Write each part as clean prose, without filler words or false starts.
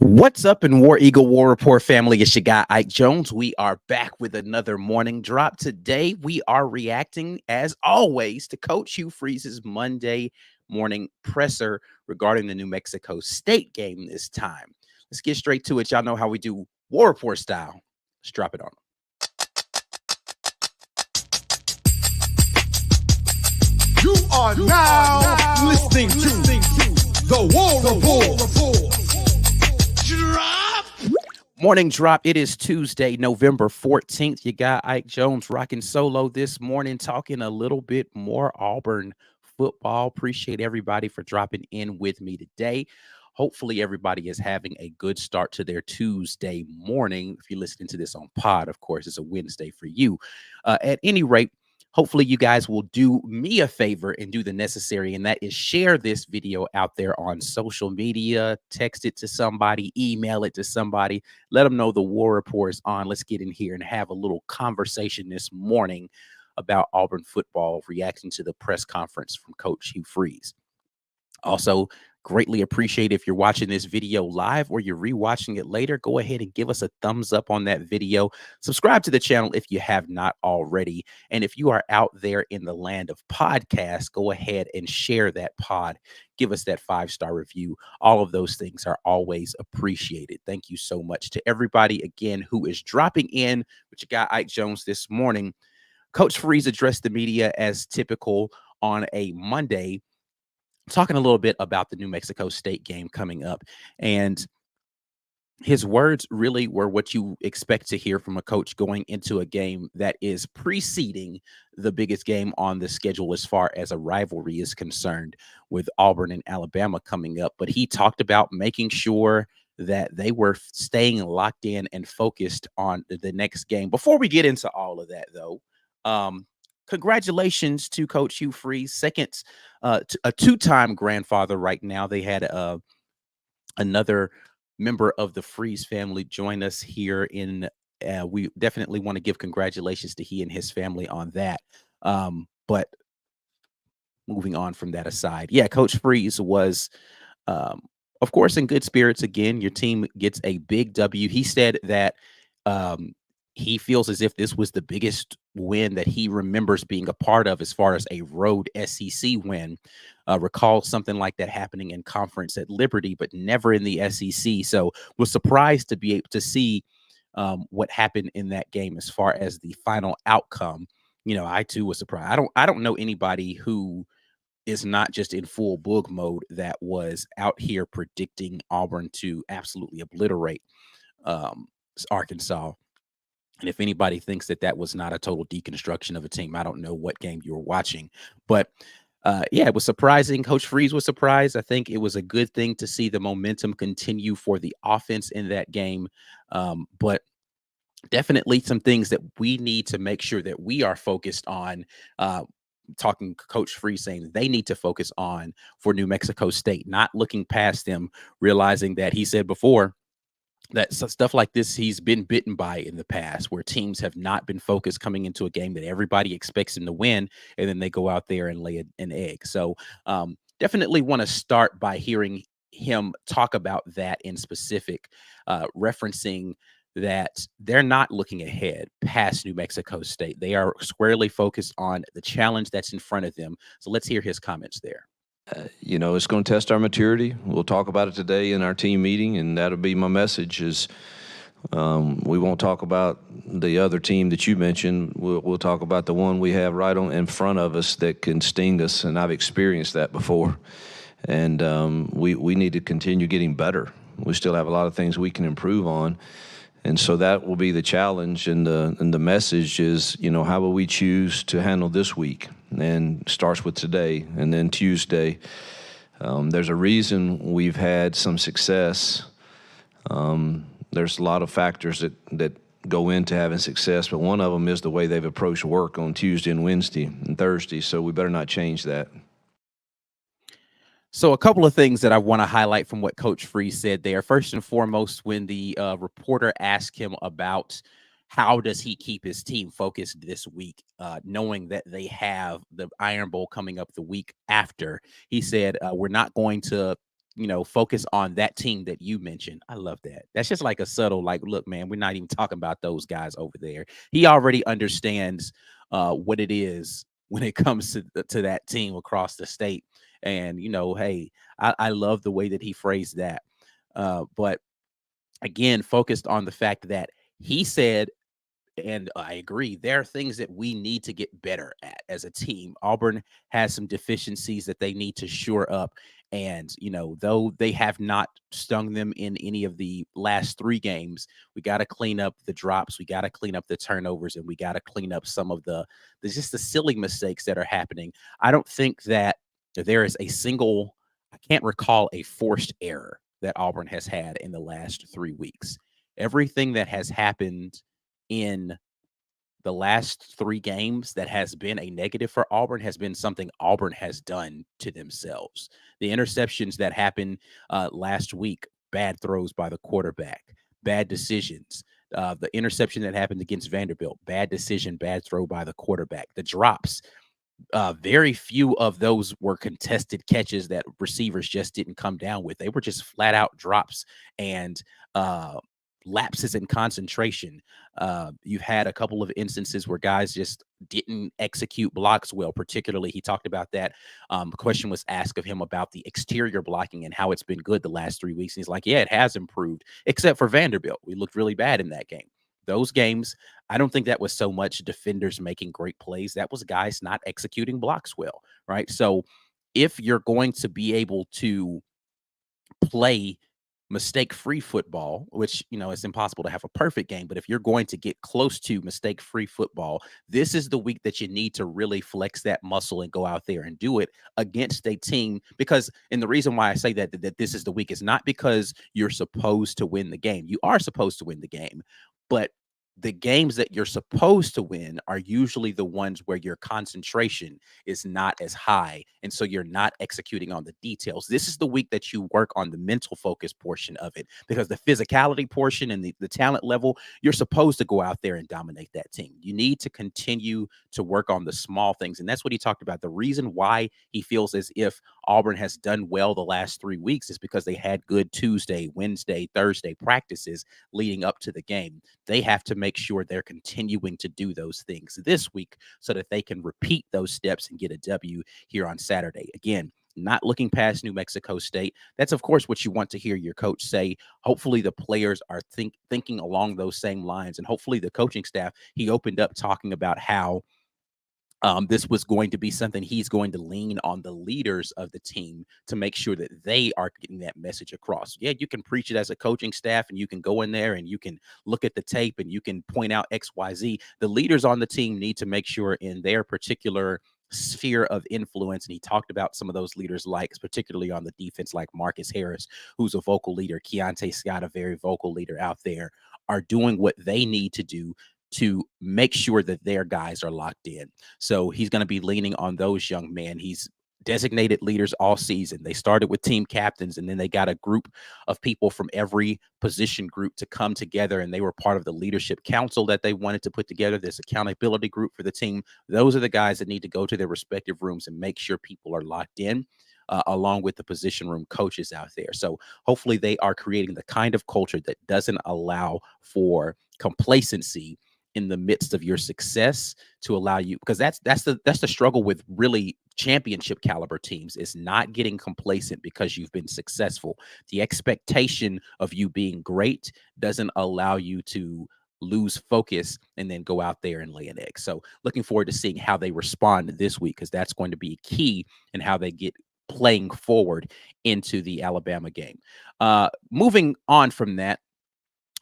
What's up in War Eagle War Report family? It's your guy Ike Jones. We are back with another morning drop. Today we are reacting, as always, to Coach Hugh Freeze's Monday morning presser regarding the New Mexico State game this time. Let's get straight to it. Y'all know how we do War Report style. Let's drop it on them. You are now listening to the War Report. Morning drop. It is Tuesday, November 14th. You got Ike Jones rocking solo this morning, talking a little bit more Auburn football. Appreciate everybody for dropping in with me today. Hopefully everybody is having a good start to their Tuesday morning. If you're listening to this on pod, of course, it's a Wednesday for you. At any rate, hopefully you guys will do me a favor and do the necessary, and that is share this video out there on social media, text it to somebody, email it to somebody, let them know the War Report is on. Let's get in here and have a little conversation this morning about Auburn football, reacting to the press conference from Coach Hugh Freeze. Also, greatly appreciate if you're watching this video live or you're rewatching it later. Go ahead and give us a thumbs up on that video. Subscribe to the channel if you have not already. And if you are out there in the land of podcasts, go ahead and share that pod. Give us that 5-star review. All of those things are always appreciated. Thank you so much to everybody, again, who is dropping in with your guy Ike Jones this morning. Coach Freeze addressed the media as typical on a Monday, talking a little bit about the New Mexico State game coming up. And his words really were what you expect to hear from a coach going into a game that is preceding the biggest game on the schedule as far as a rivalry is concerned, with Auburn and Alabama coming up. But he talked about making sure that they were staying locked in and focused on the next game. Before we get into all of that, though, congratulations to Coach Hugh Freeze, a two-time grandfather right now. They had another member of the Freeze family join us here in we definitely want to give congratulations to he and his family on that. But moving on from that aside, yeah, Coach Freeze was of course in good spirits again. Your team gets a big W. He said that he feels as if this was the biggest win that he remembers being a part of as far as a road SEC win. Recall something like that happening in conference at Liberty, but never in the SEC. So was surprised to be able to see what happened in that game as far as the final outcome. You know, I too was surprised. I don't know anybody who is not just in full boog mode that was out here predicting Auburn to absolutely obliterate Arkansas. And if anybody thinks that that was not a total deconstruction of a team, I don't know what game you were watching. But yeah, it was surprising. Coach Freeze was surprised. I think it was a good thing to see the momentum continue for the offense in that game. But definitely some things that we need to make sure that we are focused on. Talking Coach Freeze saying they need to focus on for New Mexico State, not looking past them, realizing that he said before that stuff like this he's been bitten by in the past, where teams have not been focused coming into a game that everybody expects them to win, and then they go out there and lay an egg. So definitely want to start by hearing him talk about that in specific, referencing that they're not looking ahead past New Mexico State. They are squarely focused on the challenge that's in front of them. So let's hear his comments there. You know, it's going to test our maturity. We'll talk about it today in our team meeting, and that'll be my message is we won't talk about the other team that you mentioned. We'll talk about the one we have right on in front of us that can sting us, and I've experienced that before. And we need to continue getting better. We still have a lot of things we can improve on. And so that will be the challenge, and the message is, you know, how will we choose to handle this week? And starts with today, and then Tuesday. There's a reason we've had some success. There's a lot of factors that go into having success, but one of them is the way they've approached work on Tuesday and Wednesday and Thursday, so we better not change that. So a couple of things that I want to highlight from what Coach Freeze said there. First and foremost, when the reporter asked him about how does he keep his team focused this week, knowing that they have the Iron Bowl coming up the week after, he said, we're not going to focus on that team that you mentioned. I love that. That's just like a subtle, like, look, man, we're not even talking about those guys over there. He already understands what it is when it comes to that team across the state. And, hey, I love the way that he phrased that. But again, focused on the fact that he said, and I agree, there are things that we need to get better at as a team. Auburn has some deficiencies that they need to shore up. And, though they have not stung them in any of the last 3 games, we got to clean up the drops. We got to clean up the turnovers, and we got to clean up some of the silly mistakes that are happening. I don't think that there is a single, I can't recall a forced error that Auburn has had in the last 3 weeks. Everything that has happened in the last 3 games that has been a negative for Auburn has been something Auburn has done to themselves. The interceptions that happened last week, bad throws by the quarterback, bad decisions. The interception that happened against Vanderbilt, bad decision, bad throw by the quarterback. The drops, very few of those were contested catches that receivers just didn't come down with. They were just flat out drops and lapses in concentration. You've had a couple of instances where guys just didn't execute blocks well. Particularly, he talked about that. A question was asked of him about the exterior blocking and how it's been good the last 3 weeks. And he's like, yeah, it has improved, except for Vanderbilt. We looked really bad in that game. Those games, I don't think that was so much defenders making great plays. That was guys not executing blocks well, right? So if you're going to be able to play mistake-free football, which, it's impossible to have a perfect game, but if you're going to get close to mistake-free football, this is the week that you need to really flex that muscle and go out there and do it against a team. And the reason why I say that this is the week is not because you're supposed to win the game. You are supposed to win the game, but the games that you're supposed to win are usually the ones where your concentration is not as high. And so you're not executing on the details. This is the week that you work on the mental focus portion of it, because the physicality portion and the talent level, you're supposed to go out there and dominate that team. You need to continue to work on the small things. And that's what he talked about. The reason why he feels as if Auburn has done well the last 3 weeks is because they had good Tuesday, Wednesday, Thursday practices leading up to the game. They have to make sure they're continuing to do those things this week so that they can repeat those steps and get a W here on Saturday. Again, not looking past New Mexico State. That's, of course, what you want to hear your coach say. Hopefully the players are thinking along those same lines, and hopefully the coaching staff, he opened up talking about how this was going to be something he's going to lean on the leaders of the team to make sure that they are getting that message across. Yeah, you can preach it as a coaching staff, and you can go in there and you can look at the tape and you can point out X, Y, Z. The leaders on the team need to make sure in their particular sphere of influence, and he talked about some of those leaders, like particularly on the defense, like Marcus Harris, who's a vocal leader, Keontae Scott, a very vocal leader out there, are doing what they need to do to make sure that their guys are locked in. So he's going to be leaning on those young men. He's designated leaders all season. They started with team captains, and then they got a group of people from every position group to come together, and they were part of the leadership council that they wanted to put together, this accountability group for the team. Those are the guys that need to go to their respective rooms and make sure people are locked in. Along with the position room coaches out there. So hopefully they are creating the kind of culture that doesn't allow for complacency in the midst of your success, to allow you, because that's the struggle with really championship caliber teams, is not getting complacent because you've been successful. The expectation of you being great doesn't allow you to lose focus and then go out there and lay an egg. So looking forward to seeing how they respond this week, because that's going to be key in how they get playing forward into the Alabama game. Moving on from that,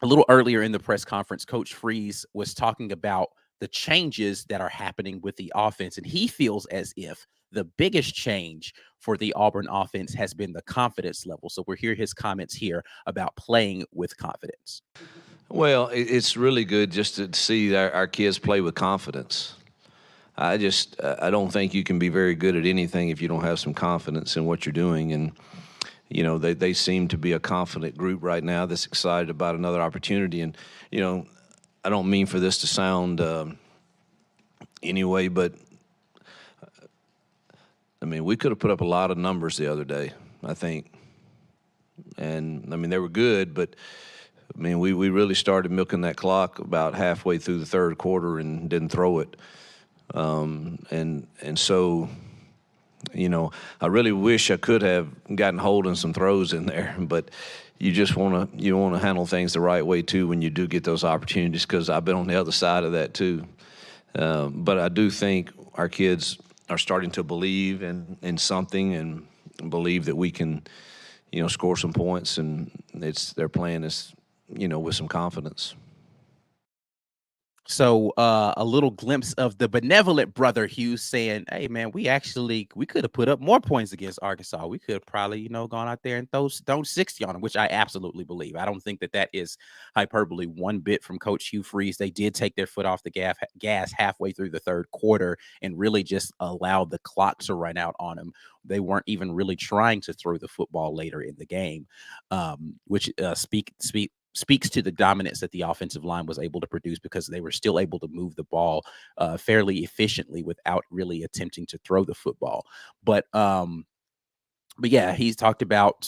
a little earlier in the press conference, Coach Freeze was talking about the changes that are happening with the offense, and he feels as if the biggest change for the Auburn offense has been the confidence level. So we'll hear his comments here about playing with confidence. Well, it's really good just to see our kids play with confidence. I don't think you can be very good at anything if you don't have some confidence in what you're doing. And, they seem to be a confident group right now that's excited about another opportunity. And, I don't mean for this to sound anyway, but, we could have put up a lot of numbers the other day, I think. And I mean, they were good, but I mean, we really started milking that clock about halfway through the third quarter and didn't throw it. And so, you know, I really wish I could have gotten hold in some throws in there, but you want to handle things the right way too when you do get those opportunities, because I've been on the other side of that too. But I do think our kids are starting to believe in something and believe that we can, score some points, and they're playing us, with some confidence. So a little glimpse of the benevolent brother Hugh saying, "Hey man, we could have put up more points against Arkansas. We could have probably, gone out there and thrown 60 on them," which I absolutely believe. I don't think that is hyperbole one bit from Coach Hugh Freeze. They did take their foot off the gas halfway through the third quarter and really just allowed the clock to run out on them. They weren't even really trying to throw the football later in the game, which speaks to the dominance that the offensive line was able to produce, because they were still able to move the ball fairly efficiently without really attempting to throw the football. But yeah, he's talked about,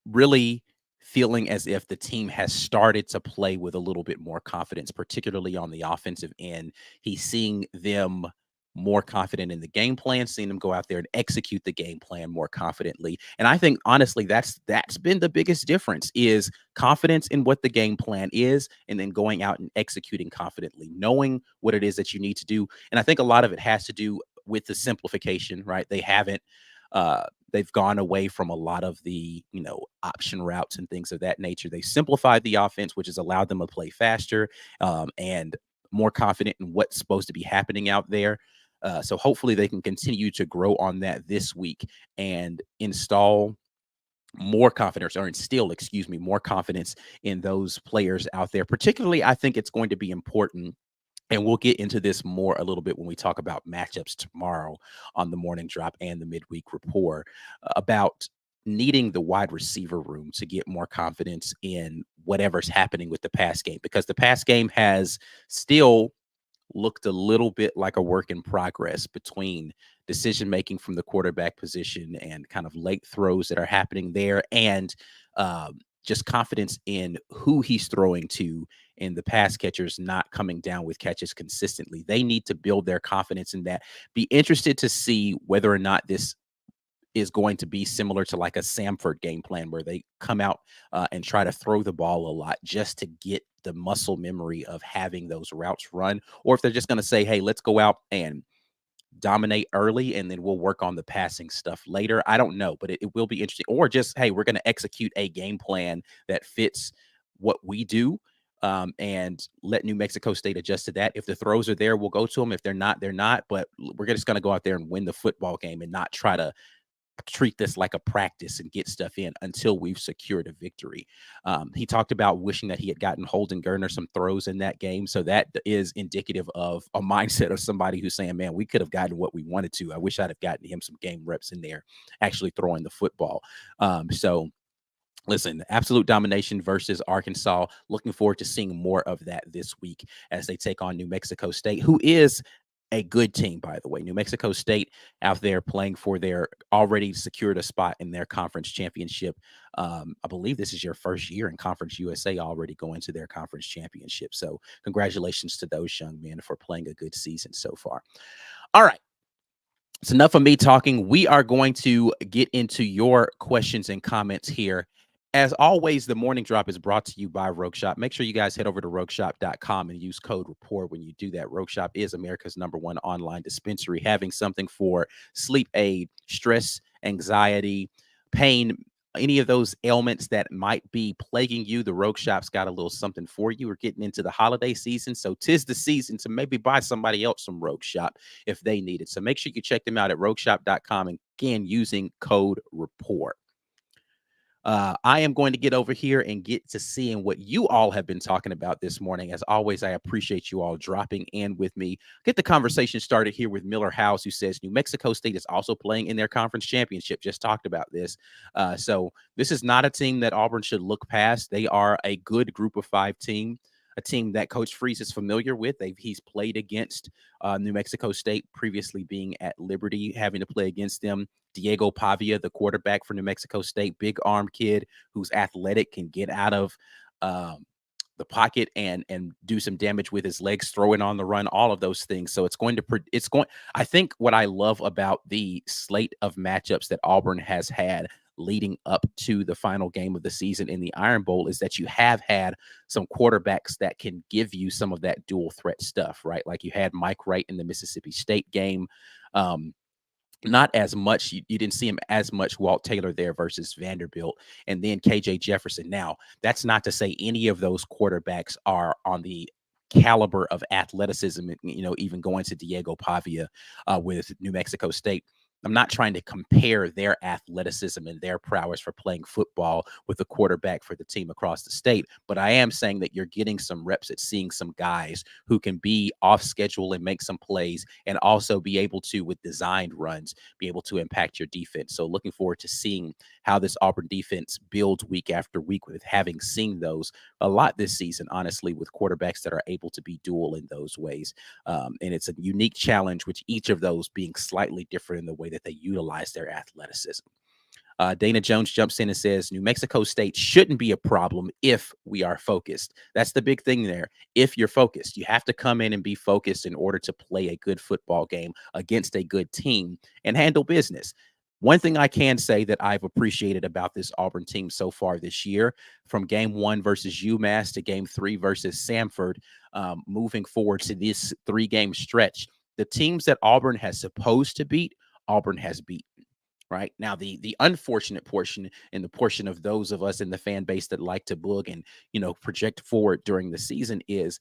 really feeling as if the team has started to play with a little bit more confidence, particularly on the offensive end. He's seeing them more confident in the game plan, seeing them go out there and execute the game plan more confidently. And I think honestly, that's been the biggest difference, is confidence in what the game plan is, and then going out and executing confidently, knowing what it is that you need to do. And I think a lot of it has to do with the simplification, right? They've gone away from a lot of the, option routes and things of that nature. They simplified the offense, which has allowed them to play faster and more confident in what's supposed to be happening out there. So hopefully they can continue to grow on that this week and instill more confidence in those players out there. Particularly, I think it's going to be important, and we'll get into this more a little bit when we talk about matchups tomorrow on the morning drop and the midweek report, about needing the wide receiver room to get more confidence in whatever's happening with the pass game, because the pass game has still looked a little bit like a work in progress between decision making from the quarterback position and kind of late throws that are happening there, and just confidence in who he's throwing to, and the pass catchers not coming down with catches consistently. They need to build their confidence in that. Be interested to see whether or not this is going to be similar to like a Samford game plan, where they come out and try to throw the ball a lot just to get the muscle memory of having those routes run, or if they're just going to say, hey, let's go out and dominate early and then we'll work on the passing stuff later. I don't know, but it will be interesting. Or just, hey, we're going to execute a game plan that fits what we do, and let New Mexico State adjust to that. If the throws are there, we'll go to them. If they're not, they're not. But we're just going to go out there and win the football game and not try to treat this like a practice and get stuff in until we've secured a victory. He talked about wishing that he had gotten Holden Gerner some throws in that game. So that is indicative of a mindset of somebody who's saying, man, we could have gotten what we wanted to. I wish I'd have gotten him some game reps in there, actually throwing the football. So listen, absolute domination versus Arkansas. Looking forward to seeing more of that this week as they take on New Mexico State, who is a good team, by the way. New Mexico State out there playing for their already secured a spot in their conference championship. I believe this is your first year in Conference USA, already going to their conference championship. So congratulations to those young men for playing a good season so far. All right. It's enough of me talking. We are going to get into your questions and comments here. As always, the morning drop is brought to you by Rogue Shop. Make sure you guys head over to rogueshop.com and use code REPORT when you do that. Rogue Shop is America's #1 online dispensary, having something for sleep aid, stress, anxiety, pain, any of those ailments that might be plaguing you. The Rogue Shop's got a little something for you. We're getting into the holiday season, so 'tis the season to maybe buy somebody else some Rogue Shop if they need it. So make sure you check them out at rogueshop.com, and again, using code REPORT. I am going to get over here and get to seeing what you all have been talking about this morning. As always, I appreciate you all dropping in with me. Get the conversation started here with Miller House, who says New Mexico State is also playing in their conference championship. Just talked about this. So this is not a team that Auburn should look past. They are a good group of 5 team, a team that Coach Freeze is familiar with. He's played against New Mexico State, previously being at Liberty, having to play against them. Diego Pavia, the quarterback for New Mexico State, big arm kid who's athletic, can get out of um, the pocket and do some damage with his legs, throwing on the run, all of those things. So it's going. I think what I love about the slate of matchups that Auburn has had leading up to the final game of the season in the Iron Bowl is that you have had some quarterbacks that can give you some of that dual threat stuff, right? Like you had Mike Wright in the Mississippi State game. Um, not as much. You didn't see him as much. Walt Taylor there versus Vanderbilt, and then KJ Jefferson. Now, that's not to say any of those quarterbacks are on the caliber of athleticism, even going to Diego Pavia with New Mexico State. I'm not trying to compare their athleticism and their prowess for playing football with the quarterback for the team across the state, but I am saying that you're getting some reps at seeing some guys who can be off schedule and make some plays, and also be able to, with designed runs, be able to impact your defense. So looking forward to seeing how this Auburn defense builds week after week, with having seen those a lot this season, honestly, with quarterbacks that are able to be dual in those ways. And it's a unique challenge, with each of those being slightly different in the way that they utilize their athleticism. Dana Jones jumps in and says, New Mexico State shouldn't be a problem if we are focused. That's the big thing there. If you're focused, you have to come in and be focused in order to play a good football game against a good team and handle business. One thing I can say that I've appreciated about this Auburn team so far this year, from game 1 versus UMass to game 3 versus Samford, moving forward to this 3-game stretch, the teams that Auburn has supposed to beat, Auburn has beat. Right now, the unfortunate portion, and the portion of those of us in the fan base that like to book and project forward during the season, is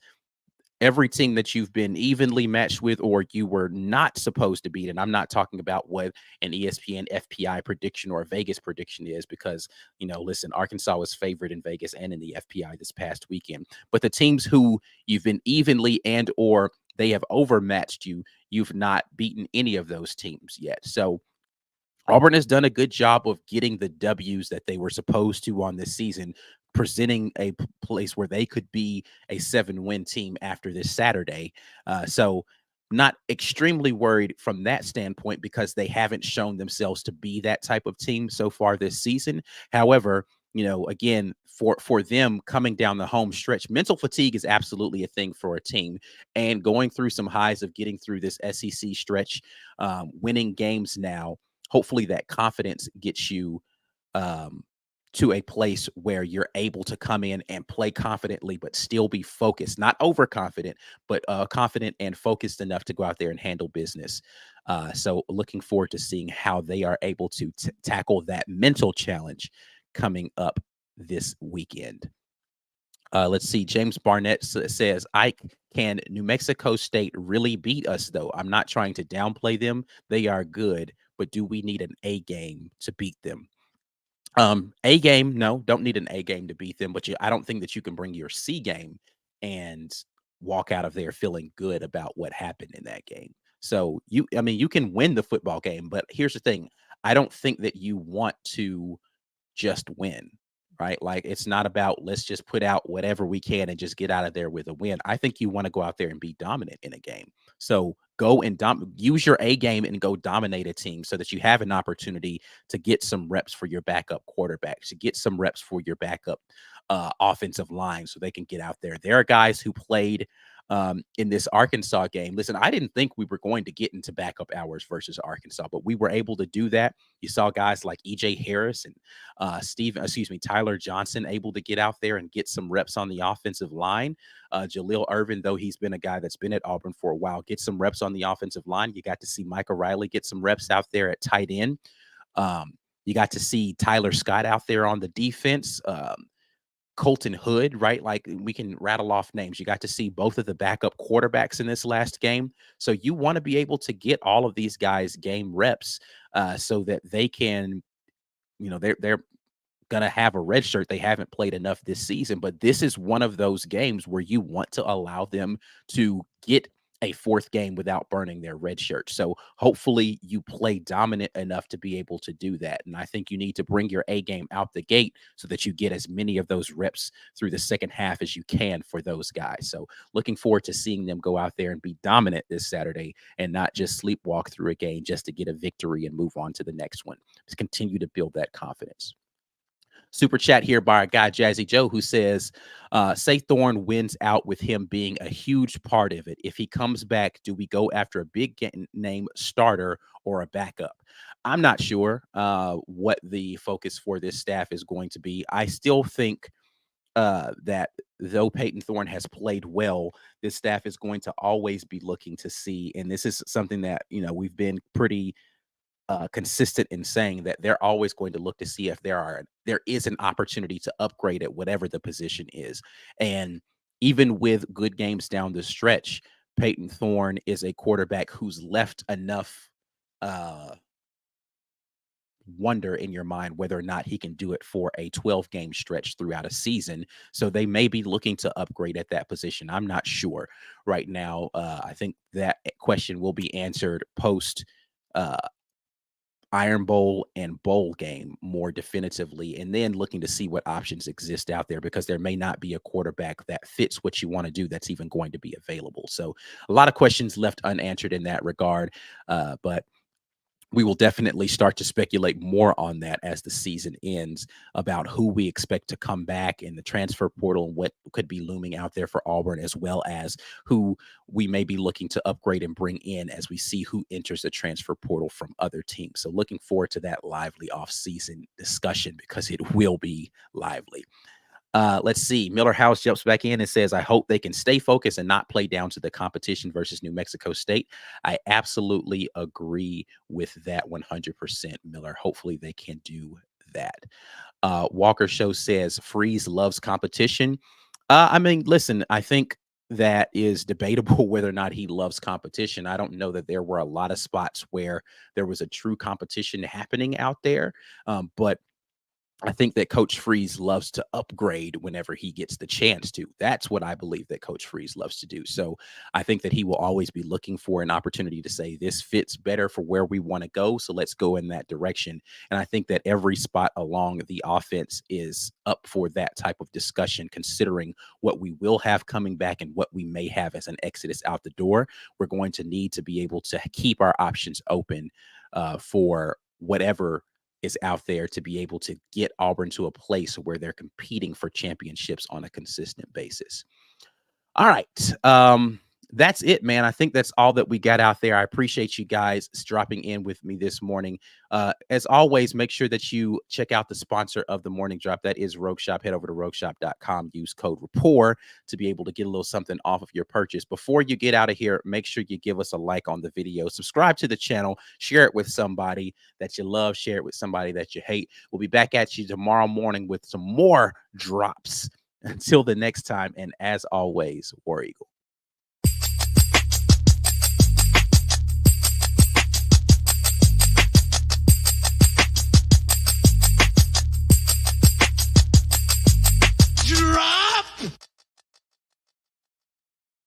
every team that you've been evenly matched with or you were not supposed to beat. And I'm not talking about what an ESPN FPI prediction or a Vegas prediction is, because, listen, Arkansas was favored in Vegas and in the FPI this past weekend. But the teams who you've been evenly and or they have overmatched you, you've not beaten any of those teams yet. So Auburn has done a good job of getting the W's that they were supposed to on this season, presenting a place where they could be a 7-win team after this Saturday. So not extremely worried from that standpoint, because they haven't shown themselves to be that type of team so far this season. However, again, for them coming down the home stretch, mental fatigue is absolutely a thing for a team, and going through some highs of getting through this SEC stretch, winning games now. Hopefully that confidence gets you to a place where you're able to come in and play confidently, but still be focused, not overconfident, but confident and focused enough to go out there and handle business. So looking forward to seeing how they are able to tackle that mental challenge coming up this weekend. Let's see. James Barnett says, Ike, can New Mexico State really beat us, though? I'm not trying to downplay them. They are good, but do we need an A game to beat them? A game, no, don't need an A game to beat them, but I don't think that you can bring your C game and walk out of there feeling good about what happened in that game. So you can win the football game, but here's the thing. I don't think that you want to just win, right? Like, it's not about let's just put out whatever we can and just get out of there with a win. I think you want to go out there and be dominant in a game. So go and use your A game and go dominate a team, so that you have an opportunity to get some reps for your backup quarterbacks, to get some reps for your backup offensive line, so they can get out there. There are guys who played in this Arkansas game. Listen, I didn't think we were going to get into backup hours versus Arkansas, but we were able to do that. You saw guys like EJ Harris and Tyler Johnson able to get out there and get some reps on the offensive line. Jaleel Irvin, though he's been a guy that's been at Auburn for a while, get some reps on the offensive line. You got to see Micah Riley get some reps out there at tight end. You got to see Tyler Scott out there on the defense. Colton Hood, right? Like, we can rattle off names. You got to see both of the backup quarterbacks in this last game. So you want to be able to get all of these guys game reps so that they can, they're going to have a red shirt. They haven't played enough this season, but this is one of those games where you want to allow them to get a fourth game without burning their red shirt. So hopefully you play dominant enough to be able to do that. And I think you need to bring your A game out the gate so that you get as many of those reps through the second half as you can for those guys. So looking forward to seeing them go out there and be dominant this Saturday and not just sleepwalk through a game just to get a victory and move on to the next one. Just continue to build that confidence. Super chat here by our guy Jazzy Joe, who says, say Thorne wins out with him being a huge part of it. If he comes back, do we go after a big name starter or a backup? I'm not sure what the focus for this staff is going to be. I still think that though Peyton Thorne has played well, this staff is going to always be looking to see, and this is something that, we've been pretty consistent in saying that they're always going to look to see if there is an opportunity to upgrade at whatever the position is. And even with good games down the stretch, Peyton Thorne is a quarterback who's left enough wonder in your mind whether or not he can do it for a 12-game stretch throughout a season. So they may be looking to upgrade at that position. I'm not sure right now. I think that question will be answered post Iron Bowl and bowl game more definitively, and then looking to see what options exist out there, because there may not be a quarterback that fits what you want to do that's even going to be available. So a lot of questions left unanswered in that regard, but we will definitely start to speculate more on that as the season ends, about who we expect to come back in the transfer portal and what could be looming out there for Auburn, as well as who we may be looking to upgrade and bring in as we see who enters the transfer portal from other teams. So looking forward to that lively off-season discussion, because it will be lively. Let's see. Miller House jumps back in and says, I hope they can stay focused and not play down to the competition versus New Mexico State. I absolutely agree with that 100%, Miller. Hopefully they can do that. Walker Show says, Freeze loves competition. I mean, listen, I think that is debatable whether or not he loves competition. I don't know that there were a lot of spots where there was a true competition happening out there, but I think that Coach Freeze loves to upgrade whenever he gets the chance to. That's what I believe that Coach Freeze loves to do. So I think that he will always be looking for an opportunity to say, this fits better for where we want to go, so let's go in that direction. And I think that every spot along the offense is up for that type of discussion, considering what we will have coming back and what we may have as an exodus out the door. We're going to need to be able to keep our options open for whatever is out there, to be able to get Auburn to a place where they're competing for championships on a consistent basis. All right. That's it, man. I think that's all that we got out there. I appreciate you guys dropping in with me this morning. As always, make sure that you check out the sponsor of the morning drop. That is Rogue Shop. Head over to rogueshop.com. Use code RAPPORT to be able to get a little something off of your purchase. Before you get out of here, make sure you give us a like on the video. Subscribe to the channel. Share it with somebody that you love. Share it with somebody that you hate. We'll be back at you tomorrow morning with some more drops. Until the next time, and as always, War Eagle.